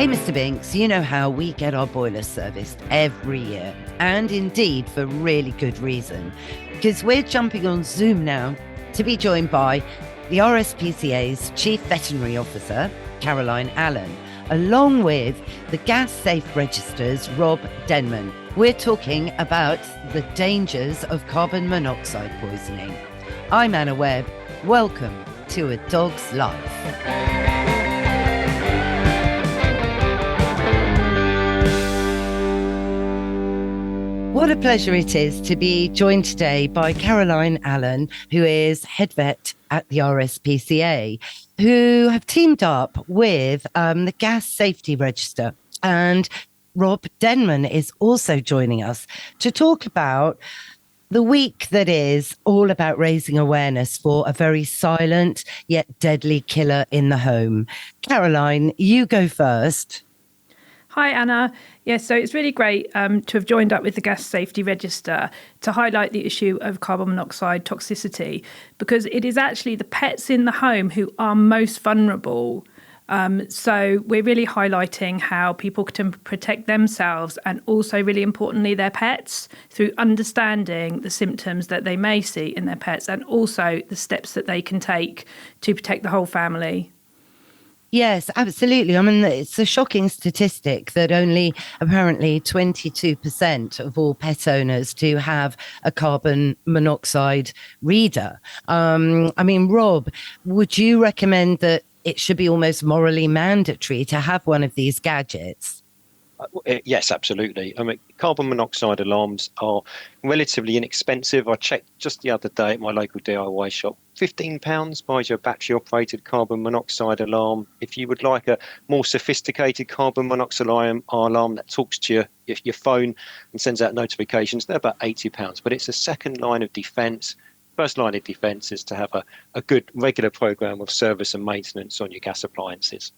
Hey, Mr. Binks, you know how we get our boilers serviced every year, and indeed for really good reason, because we're jumping on Zoom now to be joined by the RSPCA's Chief Veterinary Officer, Caroline Allen, along with the Gas Safe Register's Rob Denman. We're talking about the dangers of carbon monoxide poisoning. I'm Anna Webb. Welcome to A Dog's Life. What a pleasure it is to be joined today by Caroline Allen, who is head vet at the RSPCA, who have teamed up with the Gas Safety Register. And Rob Denman is also joining us to talk about the week that is all about raising awareness for a very silent yet deadly killer in the home. Caroline, you go first. Hi, Anna. Yes, so it's really great to have joined up with the Gas Safety Register to highlight the issue of carbon monoxide toxicity, because it is actually the pets in the home who are most vulnerable. So we're really highlighting how people can protect themselves and also, really importantly, their pets through understanding the symptoms that they may see in their pets and also the steps that they can take to protect the whole family. Yes, absolutely. I mean, it's a shocking statistic that only apparently 22% of all pet owners do have a carbon monoxide reader. I mean, Rob, would you recommend that it should be almost morally mandatory to have one of these gadgets? Yes, absolutely. I mean, carbon monoxide alarms are relatively inexpensive. I checked just the other day at my local DIY shop. £15 buys you a battery-operated carbon monoxide alarm. If you would like a more sophisticated carbon monoxide alarm that talks to your phone and sends out notifications, they're about £80. But it's a second line of defence. First line of defence is to have a good regular programme of service and maintenance on your gas appliances.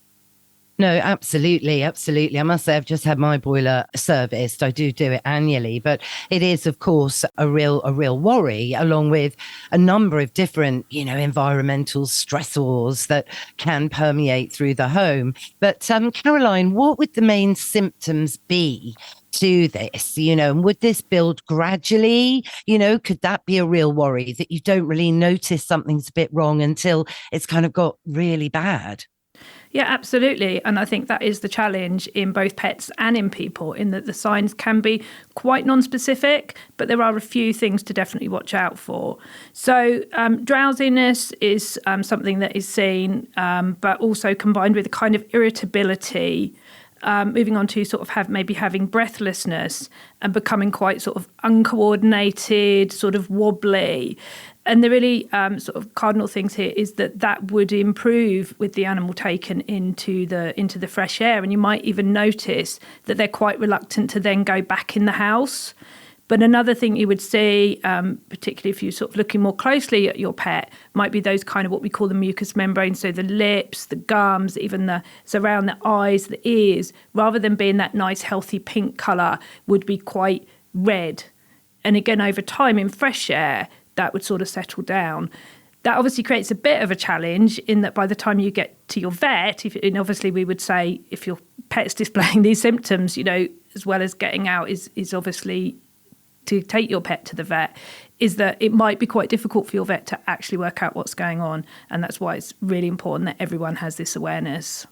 No, absolutely. Absolutely. I must say I've just had my boiler serviced. I do it annually, but it is, of course, a real worry, along with a number of different, environmental stressors that can permeate through the home. But Caroline, what would the main symptoms be to this, and would this build gradually? Could that be a real worry that you don't really notice something's a bit wrong until it's kind of got really bad? Yeah, absolutely. And I think that is the challenge in both pets and in people, in that the signs can be quite non-specific, but there are a few things to definitely watch out for. So drowsiness is something that is seen, but also combined with a kind of irritability, moving on to sort of having breathlessness and becoming quite sort of uncoordinated, sort of wobbly. And the really sort of cardinal things here is that would improve with the animal taken into the fresh air. And you might even notice that they're quite reluctant to then go back in the house. But another thing you would see, particularly if you're sort of looking more closely at your pet, might be those kind of what we call the mucous membrane. So the lips, the gums, even it's around the eyes, the ears, rather than being that nice, healthy pink colour, would be quite red. And again, over time in fresh air, that would sort of settle down. That obviously creates a bit of a challenge in that by the time you get to your vet, and obviously we would say if your pet's displaying these symptoms, as well as getting out is obviously to take your pet to the vet, is that it might be quite difficult for your vet to actually work out what's going on. And that's why it's really important that everyone has this awareness.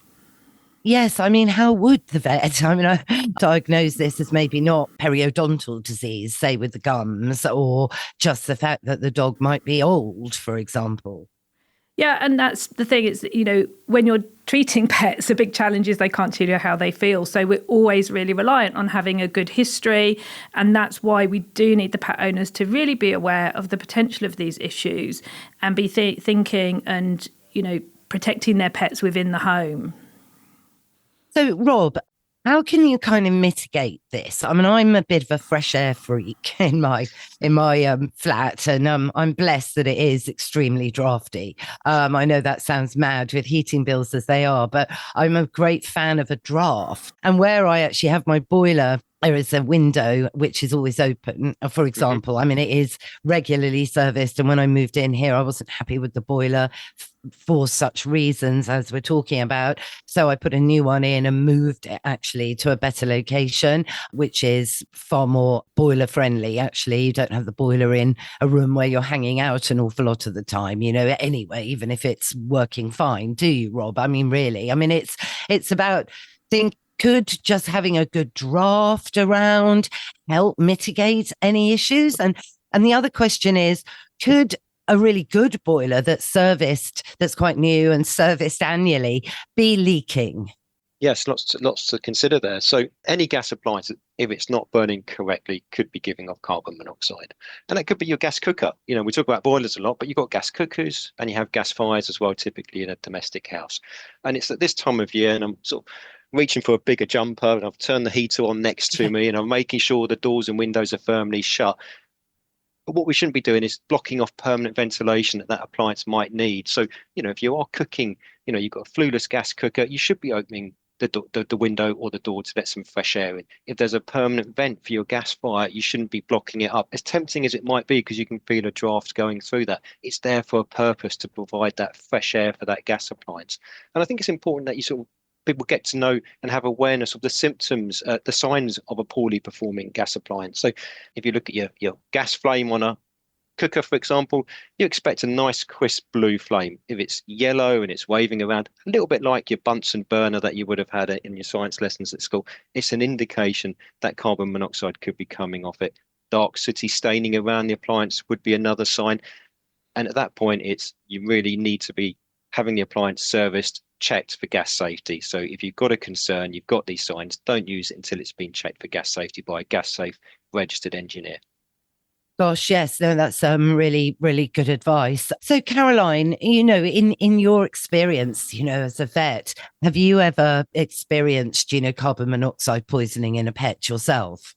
Yes, I mean, how would the vet, I diagnose this as maybe not periodontal disease, say with the gums, or just the fact that the dog might be old, for example? Yeah, and that's the thing is, when you're treating pets, a big challenge is they can't tell you how they feel. So we're always really reliant on having a good history. And that's why we do need the pet owners to really be aware of the potential of these issues and be thinking and, protecting their pets within the home. So, Rob, how can you kind of mitigate this? I mean, I'm a bit of a fresh air freak in my flat, and I'm blessed that it is extremely drafty. I know that sounds mad with heating bills as they are, but I'm a great fan of a draft. And where I actually have my boiler there is a window which is always open, for example. I mean, it is regularly serviced. And when I moved in here, I wasn't happy with the boiler for such reasons as we're talking about. So I put a new one in and moved it actually to a better location, which is far more boiler friendly. Actually, you don't have the boiler in a room where you're hanging out an awful lot of the time, anyway, even if it's working fine, do you, Rob? I mean, really, it's about could just having a good draft around help mitigate any issues? And the other question is, could a really good boiler that's quite new and serviced annually, be leaking? Yes, lots to consider there. So any gas appliance, if it's not burning correctly, could be giving off carbon monoxide. And that could be your gas cooker. We talk about boilers a lot, but you've got gas cookers and you have gas fires as well, typically in a domestic house. And it's at this time of year, and I'm sort of reaching for a bigger jumper, and I've turned the heater on next to me, and I'm making sure the doors and windows are firmly shut. But what we shouldn't be doing is blocking off permanent ventilation that appliance might need. So, if you are cooking, you've got a flueless gas cooker, you should be opening the window or the door to let some fresh air in. If there's a permanent vent for your gas fire, you shouldn't be blocking it up. As tempting as it might be, because you can feel a draft going through that, it's there for a purpose, to provide that fresh air for that gas appliance. And I think it's important that people get to know and have awareness of the symptoms, the signs of a poorly performing gas appliance. So if you look at your gas flame on a cooker, for example, you expect a nice crisp blue flame. If it's yellow and it's waving around, a little bit like your Bunsen burner that you would have had in your science lessons at school, it's an indication that carbon monoxide could be coming off it. Dark sooty staining around the appliance would be another sign. And at that point, you really need to be having the appliance serviced, checked for gas safety. So if you've got a concern, you've got these signs, don't use it until it's been checked for gas safety by a gas safe registered engineer. Gosh, yes, no, that's really, really good advice. So, Caroline, in your experience, as a vet, have you ever experienced, carbon monoxide poisoning in a pet yourself?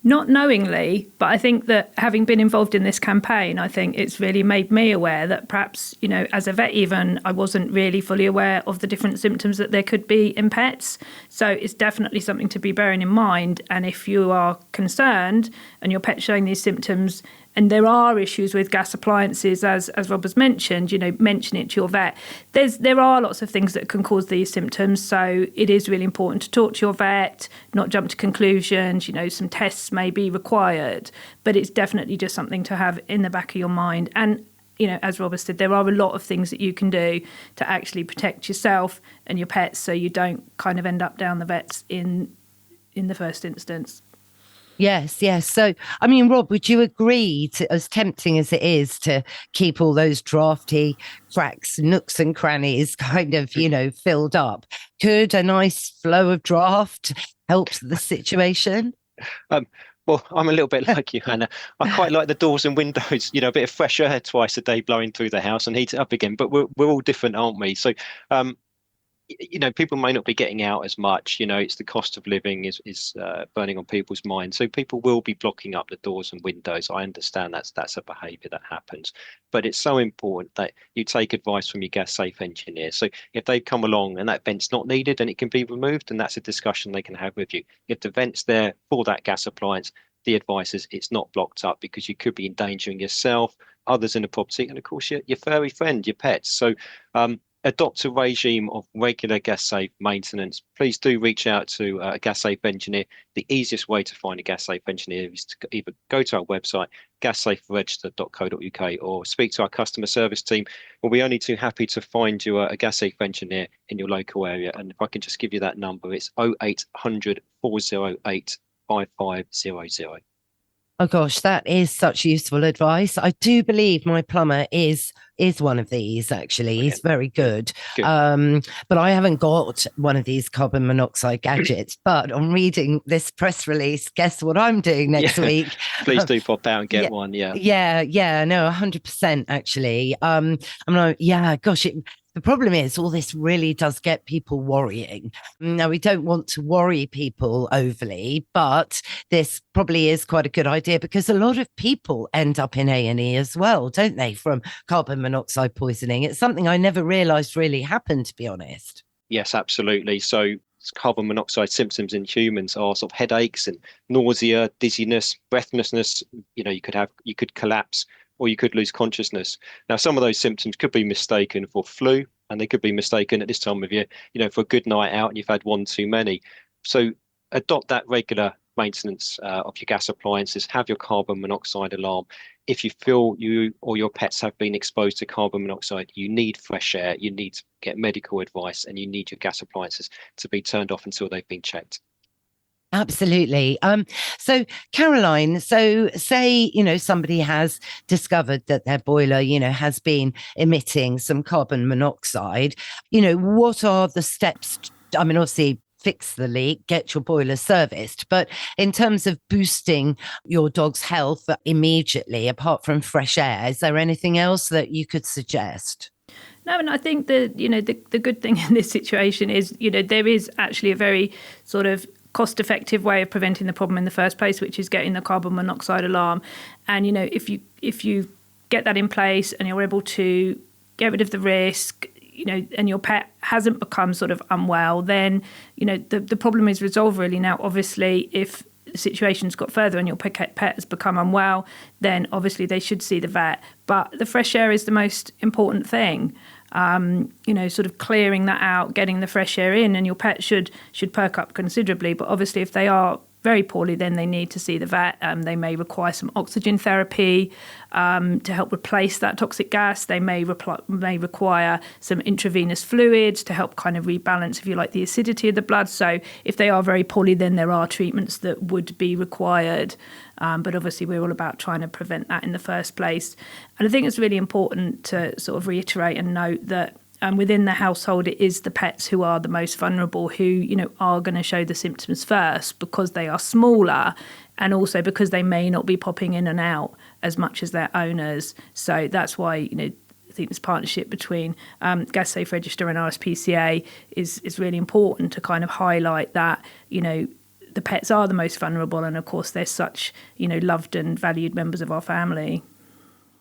Not knowingly, but I think that having been involved in this campaign, I think it's really made me aware that perhaps, as a vet even, I wasn't really fully aware of the different symptoms that there could be in pets. So it's definitely something to be bearing in mind. And if you are concerned and your pet's showing these symptoms, and there are issues with gas appliances, as Rob has mentioned, mention it to your vet. There are lots of things that can cause these symptoms. So it is really important to talk to your vet, not jump to conclusions. Some tests may be required, but it's definitely just something to have in the back of your mind. And, as Rob has said, there are a lot of things that you can do to actually protect yourself and your pets, so you don't kind of end up down the vets in the first instance. Yes. So, I mean, Rob, would you agree, as tempting as it is to keep all those drafty cracks, nooks and crannies kind of, filled up, could a nice flow of draft help the situation? Well, I'm a little bit like you, Hannah. I quite like the doors and windows, a bit of fresh air twice a day blowing through the house and heat it up again. But we're all different, aren't we? So, people may not be getting out as much. It's the cost of living is burning on people's minds. So people will be blocking up the doors and windows. I understand that's a behaviour that happens, but it's so important that you take advice from your gas safe engineer. So if they come along and that vent's not needed and it can be removed, then that's a discussion they can have with you. If the vent's there for that gas appliance, the advice is it's not blocked up, because you could be endangering yourself, others in the property, and of course your furry friend, your pets. So adopt a regime of regular gas safe maintenance. Please do reach out to a gas safe engineer. The easiest way to find a gas safe engineer is to either go to our website, gassaferegister.co.uk, or speak to our customer service team. We'll be only too happy to find you a gas safe engineer in your local area. And if I can just give you that number, it's 0800 408 5500. Oh gosh, that is such useful advice. I do believe my plumber is one of these, actually. He's very good. But I haven't got one of these carbon monoxide gadgets. But on reading this press release, guess what I'm doing next week? Please do pop out and get one. No, 100% actually. I'm like, gosh, the problem is all this really does get people worrying. Now, we don't want to worry people overly, but this probably is quite a good idea, because a lot of people end up in A&E as well, don't they, from carbon monoxide poisoning? It's something I never realised really happened, to be honest. Yes, absolutely. So carbon monoxide symptoms in humans are sort of headaches and nausea, dizziness, breathlessness. You could collapse, or you could lose consciousness. Now, some of those symptoms could be mistaken for flu, and they could be mistaken at this time of year, for a good night out and you've had one too many. So adopt that regular maintenance of your gas appliances, have your carbon monoxide alarm. If you feel you or your pets have been exposed to carbon monoxide, you need fresh air, you need to get medical advice, and you need your gas appliances to be turned off until they've been checked. Absolutely. So Caroline, so say, somebody has discovered that their boiler, has been emitting some carbon monoxide, what are the steps? Obviously, fix the leak, get your boiler serviced. But in terms of boosting your dog's health immediately, apart from fresh air, is there anything else that you could suggest? No, and I think that, the good thing in this situation is, there is actually a very sort of cost-effective way of preventing the problem in the first place, which is getting the carbon monoxide alarm. And, if you get that in place and you're able to get rid of the risk, and your pet hasn't become sort of unwell, then, the problem is resolved really. Now, obviously, if the situation's got further and your pet has become unwell, then obviously they should see the vet. But the fresh air is the most important thing. Sort of clearing that out, getting the fresh air in, and your pet should perk up considerably. But obviously, if they are very poorly, then they need to see the vet. They may require some oxygen therapy to help replace that toxic gas. They may require some intravenous fluids to help kind of rebalance, if you like, the acidity of the blood. So if they are very poorly, then there are treatments that would be required. But obviously, we're all about trying to prevent that in the first place. And I think it's really important to sort of reiterate and note that within the household, it is the pets who are the most vulnerable, who, are going to show the symptoms first, because they are smaller, and also because they may not be popping in and out as much as their owners. So that's why, I think this partnership between Gas Safe Register and RSPCA is really important to kind of highlight that, the pets are the most vulnerable, and of course they're such, loved and valued members of our family.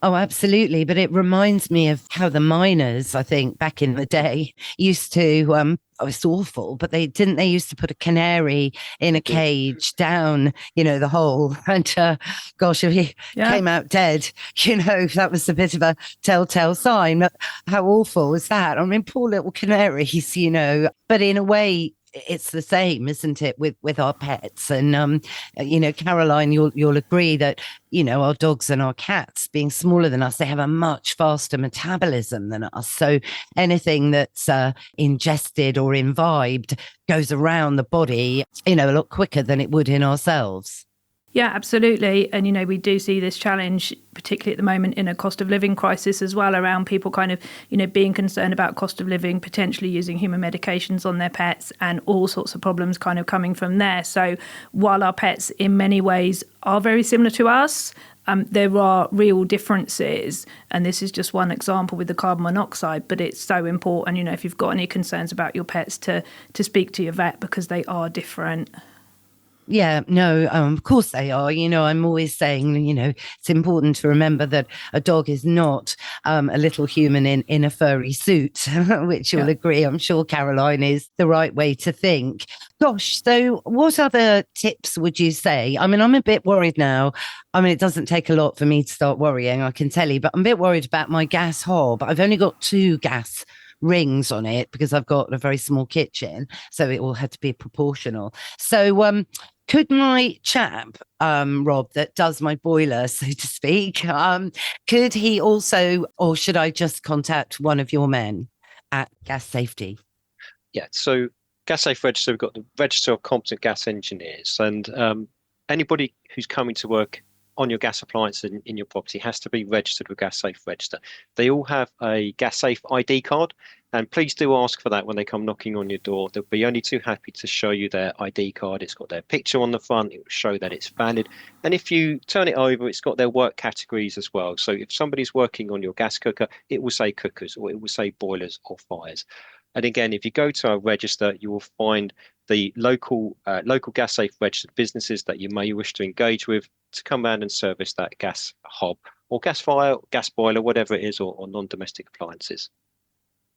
Oh, absolutely. But it reminds me of how the miners, I think, back in the day used to, it's awful, but they used to put a canary in a cage down, the hole. And gosh, if he came out dead, that was a bit of a telltale sign. But how awful is that? I mean, poor little canaries, but in a way, it's the same, isn't it, with our pets? And Caroline, you'll agree that our dogs and our cats, being smaller than us, they have a much faster metabolism than us. So anything that's ingested or imbibed goes around the body, a lot quicker than it would in ourselves. Yeah, absolutely. And, we do see this challenge, particularly at the moment in a cost of living crisis as well, around people kind of, being concerned about cost of living, potentially using human medications on their pets, and all sorts of problems kind of coming from there. So while our pets in many ways are very similar to us, there are real differences. And this is just one example with the carbon monoxide, but it's so important, if you've got any concerns about your pets, to speak to your vet, because they are different. Yeah, no, of course they are. I'm always saying, it's important to remember that a dog is not a little human in a furry suit, which you'll agree, I'm sure, Caroline, is the right way to think. Gosh, so what other tips would you say? I mean, I'm a bit worried now. I mean, it doesn't take a lot for me to start worrying, I can tell you, but I'm a bit worried about my gas hob. I've only got 2 gas rings on it because I've got a very small kitchen, so it will have to be proportional. So could my chap, Rob, that does my boiler, so to speak, could he also, or should I just contact one of your men at Gas Safety? Yeah, so Gas Safe Register, we've got the Register of Competent Gas Engineers, and anybody who's coming to work on your gas appliance in your property has to be registered with Gas Safe Register. They all have a Gas Safe ID card, and please do ask for that when they come knocking on your door. They'll be only too happy to show you their ID card. It's got their picture on the front. It will show that it's valid. And if you turn it over, it's got their work categories as well. So if somebody's working on your gas cooker, it will say cookers, or it will say boilers or fires. And again, if you go to our register, you will find the local Gas Safe registered businesses that you may wish to engage with to come around and service that gas hob or gas fire, gas boiler, whatever it is, or non-domestic appliances.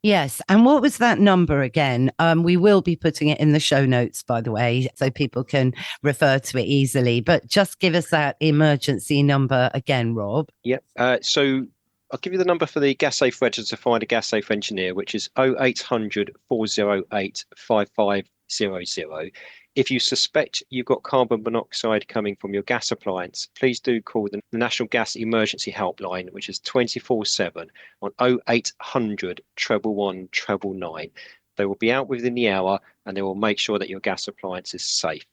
Yes. And what was that number again? We will be putting it in the show notes, by the way, so people can refer to it easily. But just give us that emergency number again, Rob. Yep. So I'll give you the number for the gas safe register to find a gas safe engineer, which is 0800 408 5500. If you suspect you've got carbon monoxide coming from your gas appliance, please do call the National Gas Emergency Helpline, which is 24/7 on 0800 111 999. They will be out within the hour and they will make sure that your gas appliance is safe.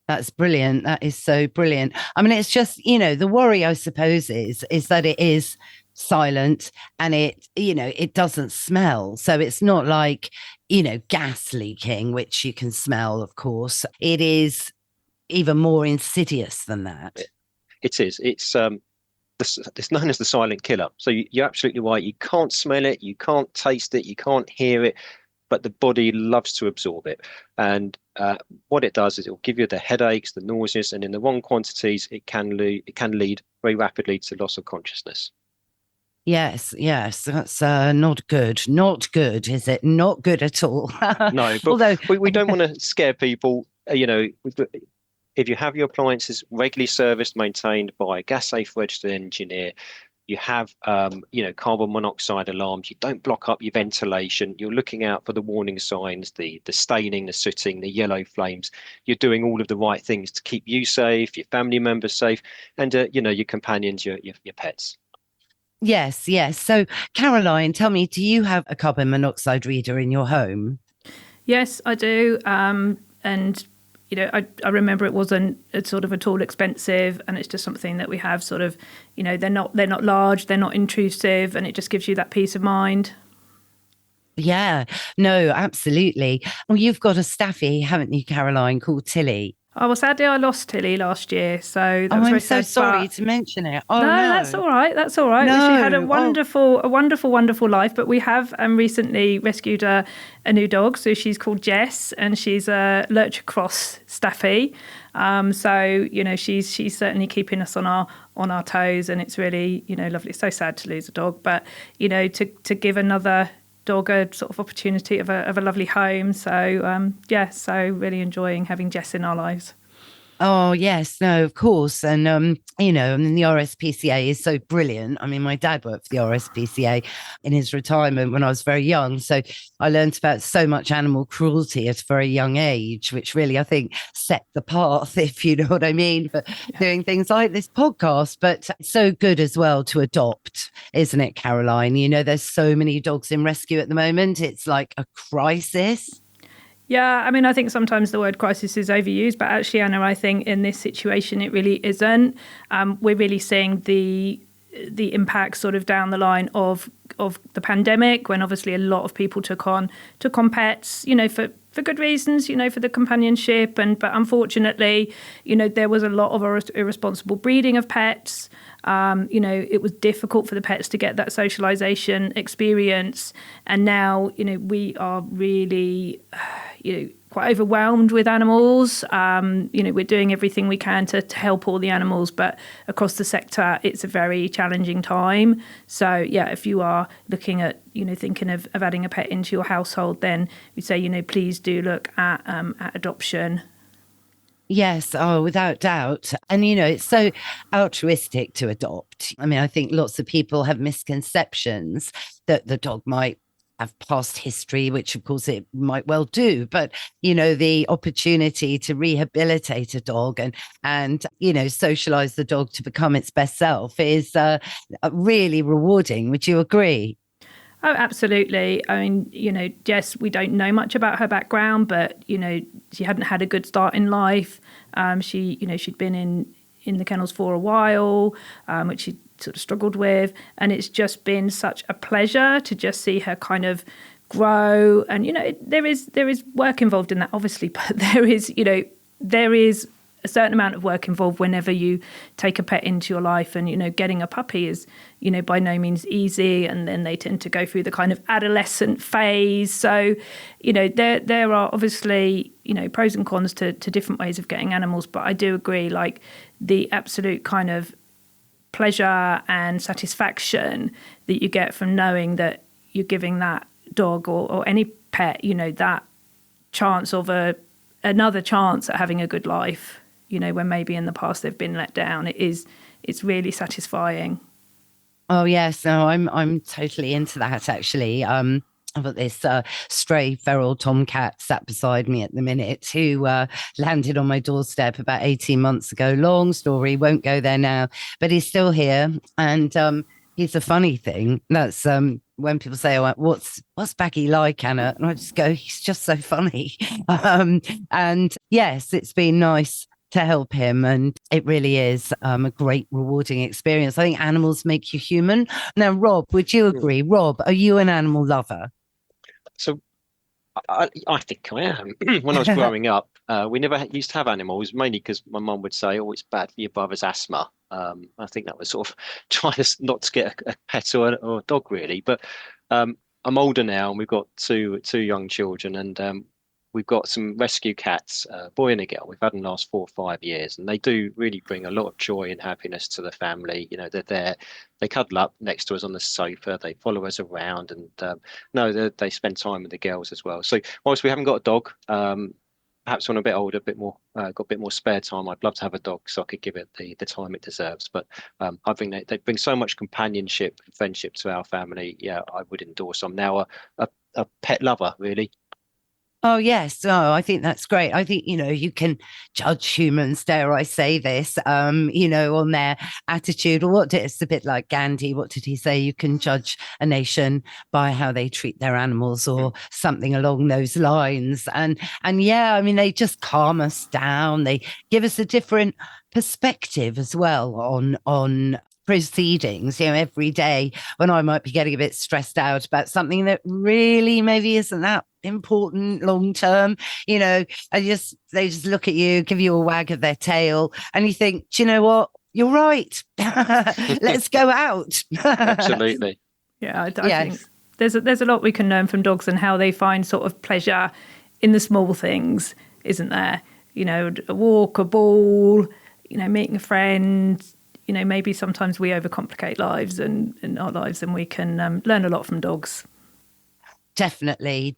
That's brilliant. That is so brilliant. I mean, it's just, the worry, I suppose, is that it is silent and it doesn't smell. So it's not like, gas leaking, which you can smell, of course. It is even more insidious than that. It is. It's known as the silent killer. So you're absolutely right. You can't smell it, you can't taste it, you can't hear it, but the body loves to absorb it. And what it does is it will give you the headaches, the nauseous, and in the wrong quantities, it can lead very rapidly to loss of consciousness. Yes, that's not good. Not good, is it? Not good at all. No, but Although we don't want to scare people. If you have your appliances regularly serviced, maintained by a gas safe registered engineer, you have, carbon monoxide alarms. You don't block up your ventilation. You're looking out for the warning signs, the staining, the sooting, the yellow flames. You're doing all of the right things to keep you safe, your family members safe, and your companions, your pets. Yes. So, Caroline, tell me, do you have a carbon monoxide reader in your home? Yes, I do. And I remember it wasn't sort of at all expensive, and it's just something that we have sort of, they're not large, they're not intrusive, and it just gives you that peace of mind. Yeah, no, absolutely. Well, you've got a staffy, haven't you, Caroline, called Tilly? Oh, well, sadly, I lost Tilly last year, so that was I'm very so sad, sorry to mention it. Oh, no, no, that's all right. That's all right. No. She had a wonderful life, but we have recently rescued a new dog. So she's called Jess, and she's a Lurcher Cross Staffy. So she's certainly keeping us on our toes, and it's really lovely. It's so sad to lose a dog, but to give another dog a sort of opportunity of a lovely home. So so really enjoying having Jess in our lives. Oh, yes, no, of course. And, the RSPCA is so brilliant. I mean, my dad worked for the RSPCA in his retirement when I was very young. So I learned about so much animal cruelty at a very young age, which really, I think, set the path, if you know what I mean, for doing things like this podcast. But it's so good as well to adopt, isn't it, Caroline? There's so many dogs in rescue at the moment. It's like a crisis. Yeah, I mean, I think sometimes the word crisis is overused, but actually, Anna, I think in this situation it really isn't. We're really seeing the impact sort of down the line of the pandemic, when obviously a lot of people took on pets, for good reasons, for the companionship, but unfortunately, there was a lot of irresponsible breeding of pets. It was difficult for the pets to get that socialization experience, and now we are really quite overwhelmed with animals. We're doing everything we can to help all the animals, but across the sector it's a very challenging time. So if you are looking at thinking of adding a pet into your household, then we say please do look at adoption. Yes, without doubt. And, it's so altruistic to adopt. I mean, I think lots of people have misconceptions that the dog might have past history, which of course it might well do. But, the opportunity to rehabilitate a dog and socialize the dog to become its best self is really rewarding. Would you agree? Oh, absolutely. I mean, Jess, we don't know much about her background, but, she hadn't had a good start in life. She'd been in the kennels for a while, which she sort of struggled with. And it's just been such a pleasure to just see her kind of grow. And, there is work involved in that, obviously, but there is a certain amount of work involved whenever you take a pet into your life, and getting a puppy is by no means easy, and then they tend to go through the kind of adolescent phase. So there are obviously pros and cons to different ways of getting animals, but I do agree, like, the absolute kind of pleasure and satisfaction that you get from knowing that you're giving that dog or any pet, that chance of another chance at having a good life, when maybe in the past they've been let down. It's really satisfying. Oh yes, no, I'm totally into that actually. I've got this stray feral tomcat sat beside me at the minute who landed on my doorstep about 18 months ago. Long story, won't go there now, but he's still here. And he's a funny thing. That's when people say, oh, what's Baggy like, Anna? And I just go, he's just so funny. And yes, it's been nice to help him, and it really is a great rewarding experience. I think animals make you human. Now, Rob, would you agree? Rob, are you an animal lover? So I think I am. When I was growing up, we never used to have animals, mainly because my mum would say, oh, it's bad for your brother's asthma. I think that was sort of trying to not to get a pet or a dog, really. But I'm older now, and we've got two young children, and we've got some rescue cats, a boy and a girl. We've had them last 4 or 5 years, and they do really bring a lot of joy and happiness to the family. They're there, they cuddle up next to us on the sofa, they follow us around, and they spend time with the girls as well. So whilst we haven't got a dog, perhaps when I'm a bit older, got a bit more spare time, I'd love to have a dog so I could give it the time it deserves. But I think they bring so much companionship and friendship to our family. Yeah, I would endorse. I'm now a pet lover, really. Oh, yes. Oh, I think that's great. I think, you can judge humans, dare I say this, on their attitude, or it's a bit like Gandhi. What did he say? You can judge a nation by how they treat their animals, or something along those lines. And yeah, I mean, they just calm us down. They give us a different perspective as well on proceedings, every day when I might be getting a bit stressed out about something that really maybe isn't that important long term, they just look at you, give you a wag of their tail, and you think, do you know what? You're right. Let's go out. Absolutely. Yeah, I think there's a lot we can learn from dogs and how they find sort of pleasure in the small things, isn't there? A walk, a ball, meeting a friend. Maybe sometimes we overcomplicate lives and our lives, and we can learn a lot from dogs. Definitely.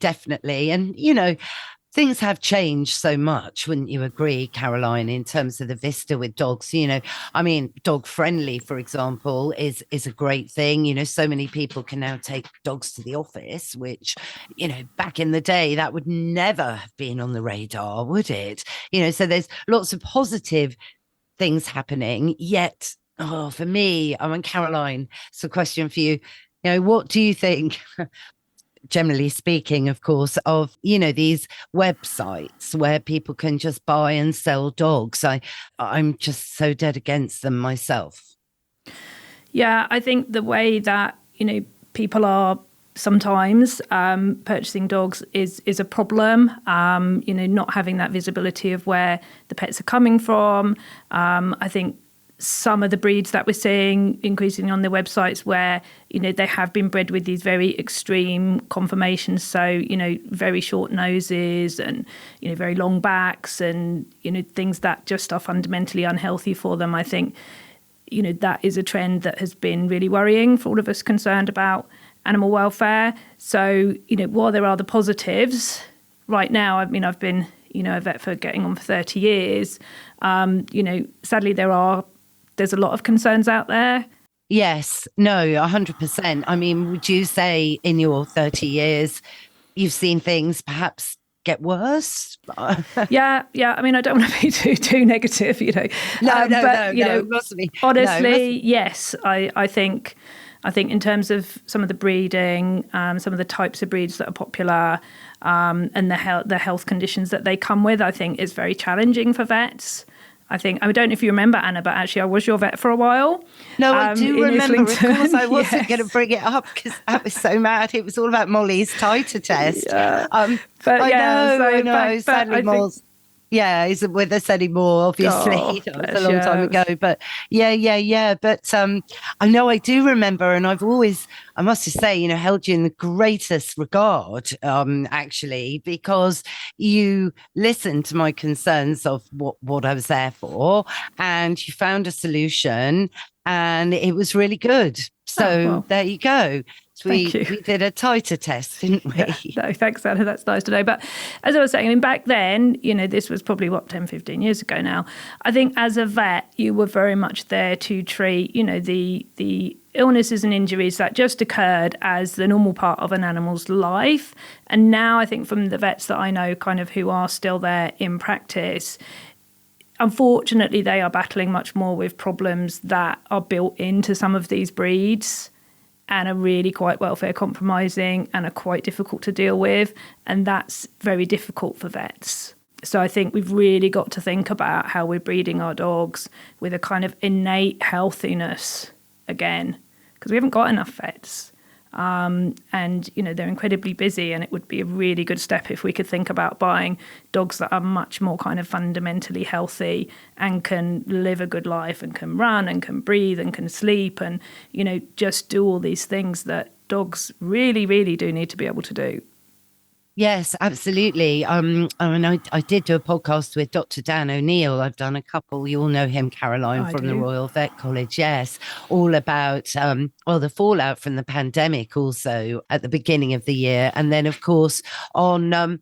And, things have changed so much, wouldn't you agree, Caroline, in terms of the vista with dogs? I mean, dog friendly, for example, is a great thing. So many people can now take dogs to the office, which, back in the day, that would never have been on the radar, would it? So there's lots of positive things happening, yet for me, Caroline, it's a question for you. What do you think, generally speaking, of course, of, these websites where people can just buy and sell dogs? I'm just so dead against them myself. Yeah, I think the way that, people are sometimes purchasing dogs is a problem. Not having that visibility of where the pets are coming from. I think some of the breeds that we're seeing increasingly on the websites where, they have been bred with these very extreme conformations. So, very short noses and, very long backs and, things that just are fundamentally unhealthy for them. I think, that is a trend that has been really worrying for all of us concerned about animal welfare. So, while there are the positives right now, I mean, I've been, a vet for getting on for 30 years. Sadly, there's a lot of concerns out there. Yes, no, 100%. I mean, would you say in your 30 years, you've seen things perhaps get worse? Yeah. I mean, I don't want to be too negative, No, honestly, yes. I think in terms of some of the breeding, some of the types of breeds that are popular, and the health conditions that they come with, I think is very challenging for vets. I don't know if you remember, Anna, but actually I was your vet for a while. No, I do remember. Of course, I wasn't going to bring it up because I was so mad. It was all about Molly's titer test. Yeah. I know. Sadly, Moll's. Yeah, isn't with us anymore, obviously. It was a long time ago. But yeah. But I know I do remember, and I've always, I must just say, held you in the greatest regard, actually, because you listened to my concerns of what I was there for, and you found a solution, and it was really good. So there you go. Thank you. We did a tighter test, didn't we? Yeah, no, thanks, Anna. That's nice to know. But as I was saying, I mean, back then, this was probably, 10, 15 years ago now. I think as a vet, you were very much there to treat, the illnesses and injuries that just occurred as the normal part of an animal's life. And now I think from the vets that I know kind of who are still there in practice, unfortunately, they are battling much more with problems that are built into some of these breeds and are really quite welfare compromising and are quite difficult to deal with. And that's very difficult for vets. So I think we've really got to think about how we're breeding our dogs with a kind of innate healthiness again, because we haven't got enough vets. And, they're incredibly busy, and it would be a really good step if we could think about buying dogs that are much more kind of fundamentally healthy and can live a good life and can run and can breathe and can sleep and, just do all these things that dogs really, really do need to be able to do. Yes, absolutely. I did do a podcast with Dr. Dan O'Neill. I've done a couple. You all know him, Caroline, from the Royal Vet College. Yes, all about the fallout from the pandemic also at the beginning of the year. And then, of course, on,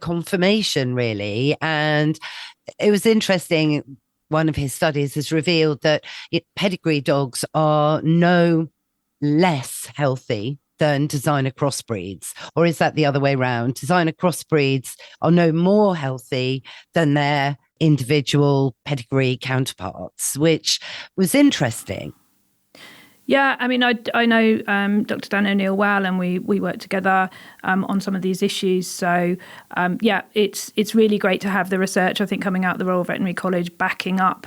confirmation, really. And it was interesting. One of his studies has revealed that pedigree dogs are no less healthy than designer crossbreeds, or is that the other way around? Designer crossbreeds are no more healthy than their individual pedigree counterparts, which was interesting. Yeah, I mean, I know Dr. Dan O'Neill well, and we work together on some of these issues. So, it's really great to have the research, I think, coming out of the Royal Veterinary College backing up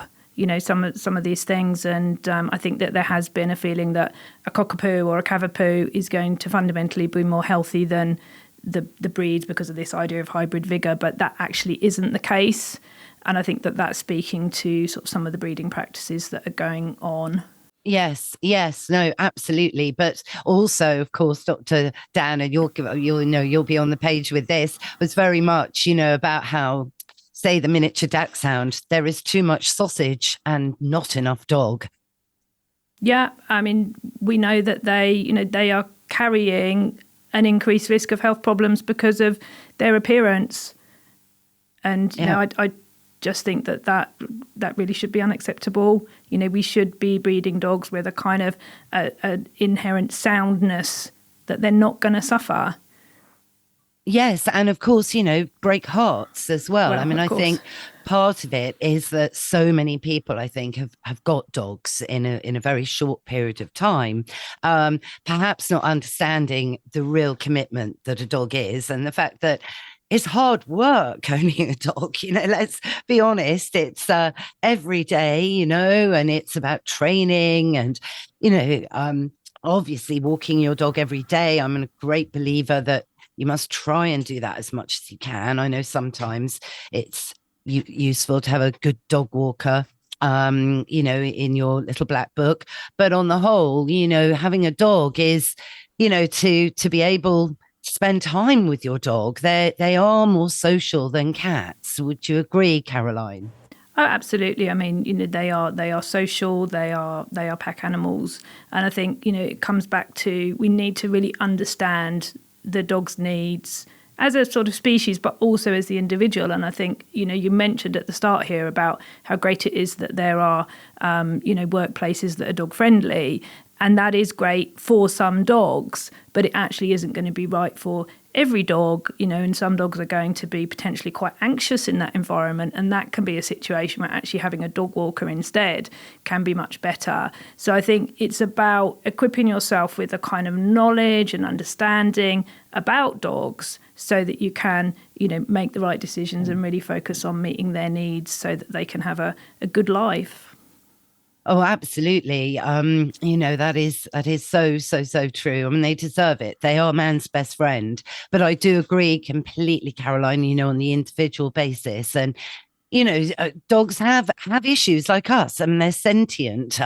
some of these things. And I think that there has been a feeling that a cockapoo or a cavapoo is going to fundamentally be more healthy than the breeds because of this idea of hybrid vigour, but that actually isn't the case. And I think that that's speaking to sort of some of the breeding practices that are going on. Yes, no, absolutely. But also, of course, Dr. Dan, and you'll be on the page with this, was very much, about how, say, the miniature dachshund, there is too much sausage and not enough dog. Yeah, I mean, we know that they are carrying an increased risk of health problems because of their appearance. And, I just think that really should be unacceptable. We should be breeding dogs with a kind of an inherent soundness that they're not going to suffer. Yes, and of course, break hearts as well. I mean, I think part of it is that so many people, I think, have got dogs in a very short period of time, perhaps not understanding the real commitment that a dog is, and the fact that it's hard work owning a dog. Let's be honest, it's every day, and it's about training and, obviously walking your dog every day. I'm a great believer that you must try and do that as much as you can. I know sometimes it's useful to have a good dog walker, in your little black book. But on the whole, having a dog is, to be able to spend time with your dog. They are more social than cats. Would you agree, Caroline? Oh, absolutely. I mean, they are social. They are pack animals, and I think it comes back to we need to really understand the dog's needs as a sort of species, but also as the individual. And I think, you mentioned at the start here about how great it is that there are, workplaces that are dog friendly. And that is great for some dogs, but it actually isn't going to be right for every dog, and some dogs are going to be potentially quite anxious in that environment. And that can be a situation where actually having a dog walker instead can be much better. So I think it's about equipping yourself with a kind of knowledge and understanding about dogs so that you can, make the right decisions and really focus on meeting their needs so that they can have a good life. Oh, absolutely. That is so true. I mean, they deserve it. They are man's best friend. But I do agree completely, Caroline, on the individual basis. And, dogs have issues like us. I mean, they're sentient.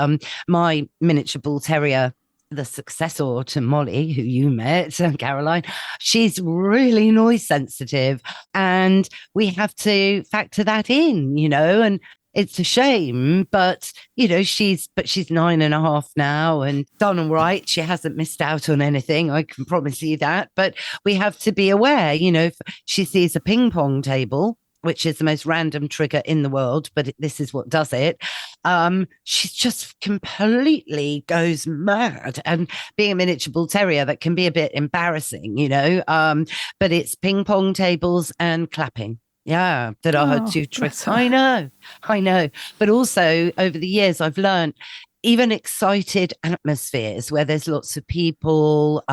My miniature bull terrier, the successor to Molly, who you met, Caroline, she's really noise sensitive. And we have to factor that in, and it's a shame, but she's 9.5 now and done all right. She hasn't missed out on anything, I can promise you that. But we have to be aware, if she sees a ping pong table, which is the most random trigger in the world, but this is what does it. She just completely goes mad. And being a miniature bull terrier, that can be a bit embarrassing, but it's ping pong tables and clapping. Yeah, that are her two tricks. I know. But also over the years, I've learned even excited atmospheres where there's lots of people,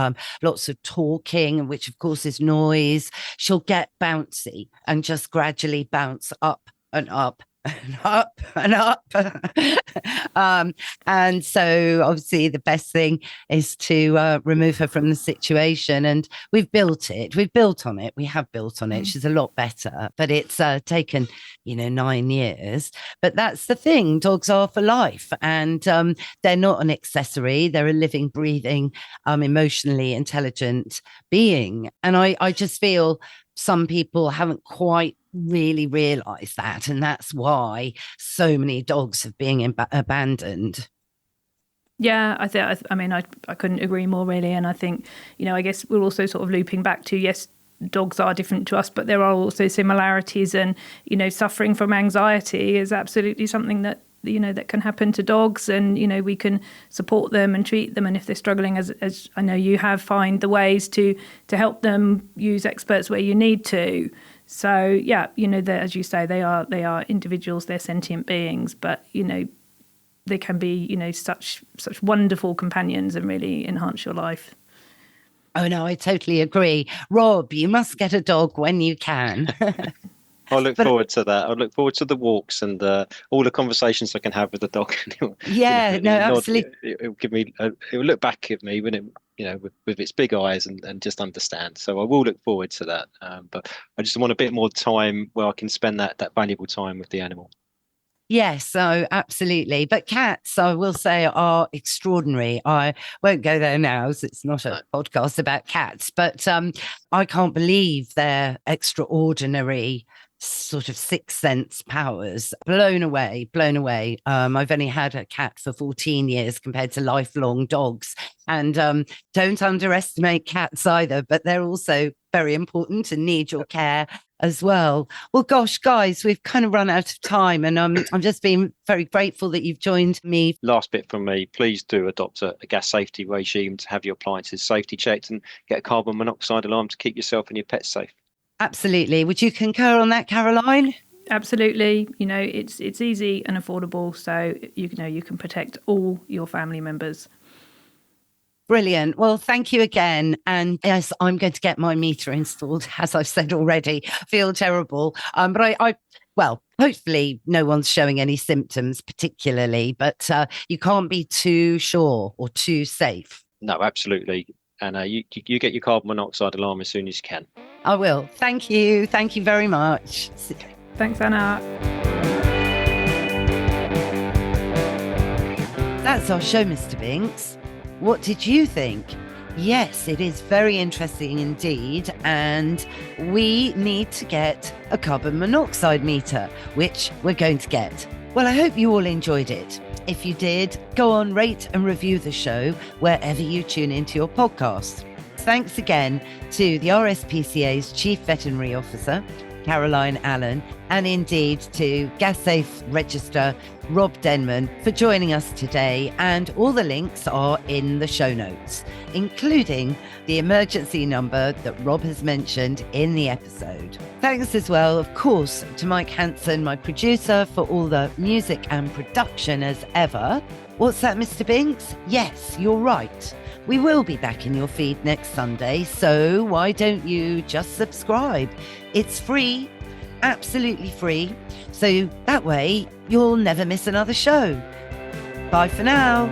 lots of talking, which of course is noise, she'll get bouncy and just gradually bounce up and up and up and up. And so obviously the best thing is to remove her from the situation. And we've built on it. We have built on it. She's a lot better, but it's taken, 9 years. But that's the thing. Dogs are for life, and they're not an accessory. They're a living, breathing, emotionally intelligent being. And I just feel some people haven't quite really realize that, and that's why so many dogs have been abandoned. Yeah, I couldn't agree more, really. And I think, I guess we're also sort of looping back to, yes, dogs are different to us, but there are also similarities, and suffering from anxiety is absolutely something that that can happen to dogs, and we can support them and treat them, and if they're struggling, as I know you have, find the ways to help them, use experts where you need to. So yeah, as you say, they are individuals, they're sentient beings, but they can be such wonderful companions and really enhance your life. Oh no, I totally agree. Rob, you must get a dog when you can. I look forward to that. I look forward to the walks and all the conversations I can have with the dog. Yeah, absolutely. It'll give me. It'll look back at me when it, with its big eyes and just understand. So I will look forward to that. But I just want a bit more time where I can spend that valuable time with the animal. Yes, so absolutely. But cats, I will say, are extraordinary. I won't go there now, so it's not a podcast about cats, but I can't believe their extraordinary sort of sixth sense powers. Blown away. I've only had a cat for 14 years compared to lifelong dogs. And don't underestimate cats either, but they're also very important and need your care as well. Well, gosh, guys, we've kind of run out of time, and I'm just being very grateful that you've joined me. Last bit from me, please do adopt a gas safety regime to have your appliances safety checked and get a carbon monoxide alarm to keep yourself and your pets safe. Absolutely. Would you concur on that, Caroline? Absolutely. It's easy and affordable, so you can protect all your family members. Brilliant. Well, thank you again. And yes, I'm going to get my meter installed, as I've said already. I feel terrible. But well, hopefully no one's showing any symptoms particularly, but you can't be too sure or too safe. No, absolutely. And you get your carbon monoxide alarm as soon as you can. I will. Thank you. Thank you very much. Thanks, Anna. That's our show, Mr. Binks. What did you think? Yes, it is very interesting indeed. And we need to get a carbon monoxide meter, which we're going to get. Well, I hope you all enjoyed it. If you did, go on, rate and review the show wherever you tune into your podcast. Thanks again to the RSPCA's Chief Veterinary Officer, Caroline Allen, and indeed to Gas Safe Registrar Rob Denman for joining us today. And all the links are in the show notes, including the emergency number that Rob has mentioned in the episode. Thanks as well, of course, to Mike Hansen, my producer, for all the music and production as ever. What's that, Mr. Binks? Yes, you're right. We will be back in your feed next Sunday, so why don't you just subscribe? It's free, absolutely free, so that way you'll never miss another show. Bye for now.